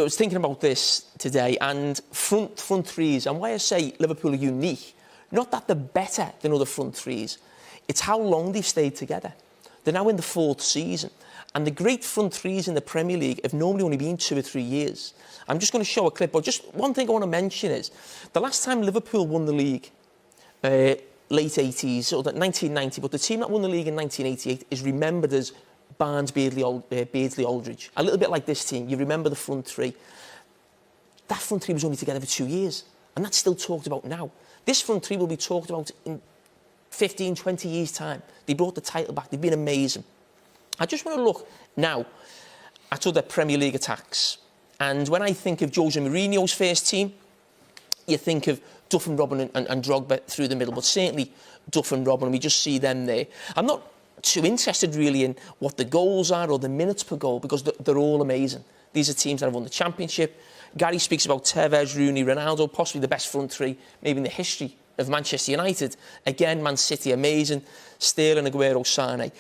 I was thinking about this today, and front threes, and why I say Liverpool are unique, not that they're better than other front threes, it's how long they've stayed together. They're now in the 4th season, and the great front threes in the Premier League have normally only been 2 or 3 years. I'm just going to show a clip, but just one thing I want to mention is the last time Liverpool won the league, late 80s, or 1990, but the team that won the league in 1988 is remembered as Barnes, Beardsley, Aldridge. A little bit like this team. You remember the front three. That front three was only together for 2 years, and that's still talked about now. This front three will be talked about in 15, 20 years' time. They brought the title back. They've been amazing. I just want to look now at other Premier League attacks. And when I think of Jose Mourinho's first team, you think of Duff and Robin and Drogba through the middle, but certainly Duff and Robin, we just see them there. I'm not too interested really in what the goals are or the minutes per goal, because they're all amazing. These are teams that have won the Championship. Gary speaks about Tevez, Rooney, Ronaldo, possibly the best front three maybe in the history of Manchester United. Again, Man City, amazing. Sterling, Aguero, Sane.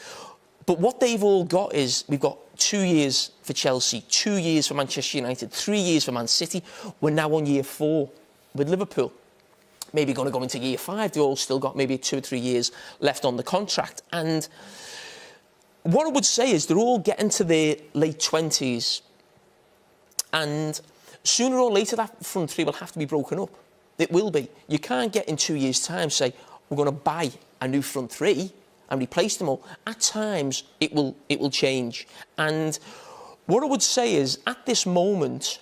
But what they've all got is, we've got 2 years for Chelsea, 2 years for Manchester United, 3 years for Man City. We're now on year 4 with Liverpool. Maybe going to go into year 5. They've all still got maybe 2 or 3 years left on the contract. And what I would say is they're all getting to their late 20s. And sooner or later, that front three will have to be broken up. It will be. You can't get in 2 years' time, say, we're going to buy a new front three and replace them all. At times, it will change. And what I would say is, at this moment,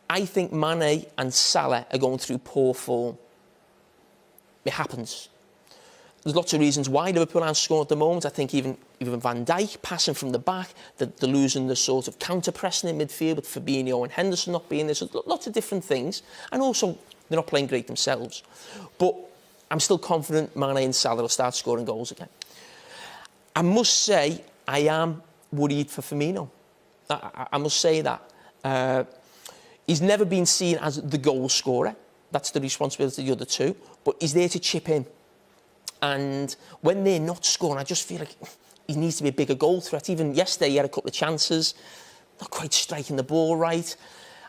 I think Mane and Salah are going through poor form. It happens. There's lots of reasons why Liverpool aren't scoring at the moment. I think even Van Dijk passing from the back, they're losing the sort of counter-pressing in midfield with Fabinho and Henderson not being there. So lots of different things. And also, they're not playing great themselves. But I'm still confident Mane and Salah will start scoring goals again. I must say, I am worried for Firmino. I must say that. He's never been seen as the goal scorer. That's the responsibility of the other two. But he's there to chip in. And when they're not scoring, I just feel like he needs to be a bigger goal threat. Even yesterday, he had a couple of chances, not quite striking the ball right.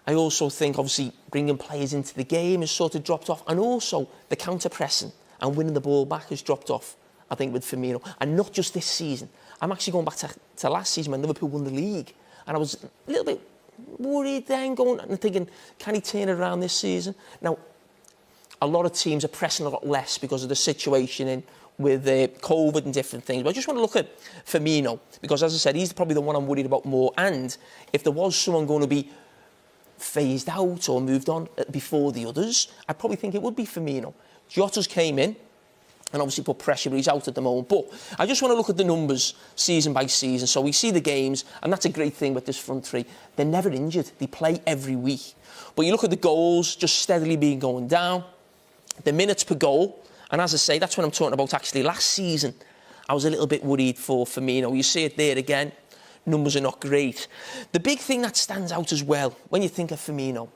I also think, obviously, bringing players into the game has sort of dropped off. And also, the counter-pressing and winning the ball back has dropped off, I think, with Firmino. And not just this season. I'm actually going back to last season when Liverpool won the league. And I was a little bit worried then, going and thinking, can he turn it around this season? Now, a lot of teams are pressing a lot less because of the situation with COVID and different things. But I just want to look at Firmino, because, as I said, he's probably the one I'm worried about more. And if there was someone going to be phased out or moved on before the others, I probably think it would be Firmino. Jota's came in and obviously put pressure, but he's out at the moment. But I just want to look at the numbers season by season. So we see the games, and that's a great thing with this front three. They're never injured. They play every week. But you look at the goals, just steadily being going down. The minutes per goal, and as I say, that's what I'm talking about actually. Last season, I was a little bit worried for Firmino. You see it there again. Numbers are not great. The big thing that stands out as well, when you think of Firmino,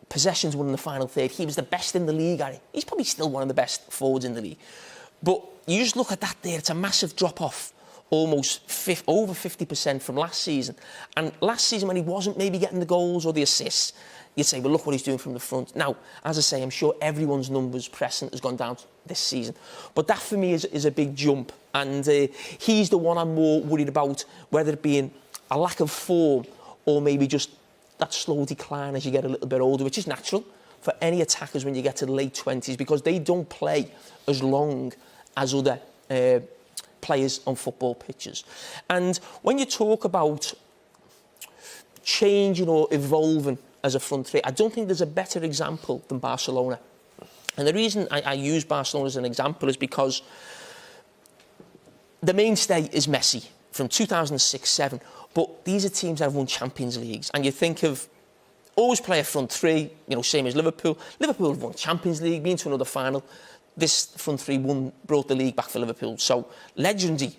possessions won in the final third. He was the best in the league, Harry. He's probably still one of the best forwards in the league. But you just look at that there, it's a massive drop-off. Almost over 50% from last season. And last season, when he wasn't maybe getting the goals or the assists, you'd say, well, look what he's doing from the front. Now, as I say, I'm sure everyone's numbers pressing has gone down this season. But that, for me, is a big jump. And he's the one I'm more worried about, whether it be a lack of form or maybe just that slow decline as you get a little bit older, which is natural for any attackers when you get to the late 20s, because they don't play as long as other players on football pitches. And when you talk about changing or evolving as a front three, I don't think there's a better example than Barcelona. And the reason I use Barcelona as an example is because the mainstay is Messi from 2006-07, but these are teams that have won Champions Leagues. And you think of, always play a front three, you know, same as Liverpool. Liverpool have won Champions League, been to another final. This front three brought the league back for Liverpool. So, legendary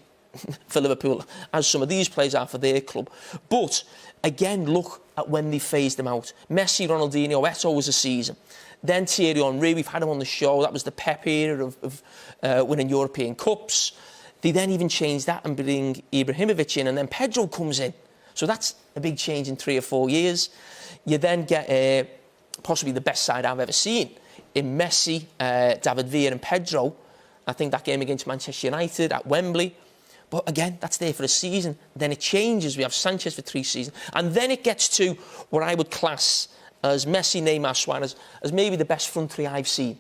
for Liverpool, as some of these players are for their club. But, again, look at when they phased them out. Messi, Ronaldinho, Eto'o was a season. Then Thierry Henry, we've had him on the show. That was the Pep era of winning European Cups. They then even changed that and bring Ibrahimovic in. And then Pedro comes in. So that's a big change in 3 or 4 years. You then get possibly the best side I've ever seen in Messi, David Villa and Pedro. I think that game against Manchester United at Wembley. But again, that's there for a season. Then it changes. We have Sanchez for 3 seasons. And then it gets to what I would class as Messi, Neymar, Suarez, as maybe the best front three I've seen.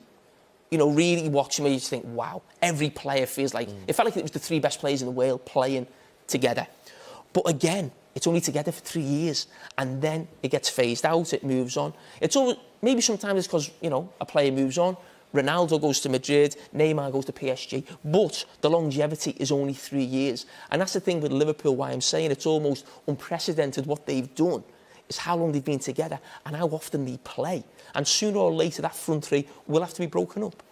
You know, really watching me, you just think, wow, every player feels like... It felt like it was the 3 best players in the world playing together. But again, it's only together for 3 years. And then it gets phased out, it moves on. It's always... Maybe sometimes it's because, you know, a player moves on. Ronaldo goes to Madrid, Neymar goes to PSG. But the longevity is only 3 years. And that's the thing with Liverpool, why I'm saying it's almost unprecedented what they've done. Is how long they've been together and how often they play. And sooner or later, that front three will have to be broken up.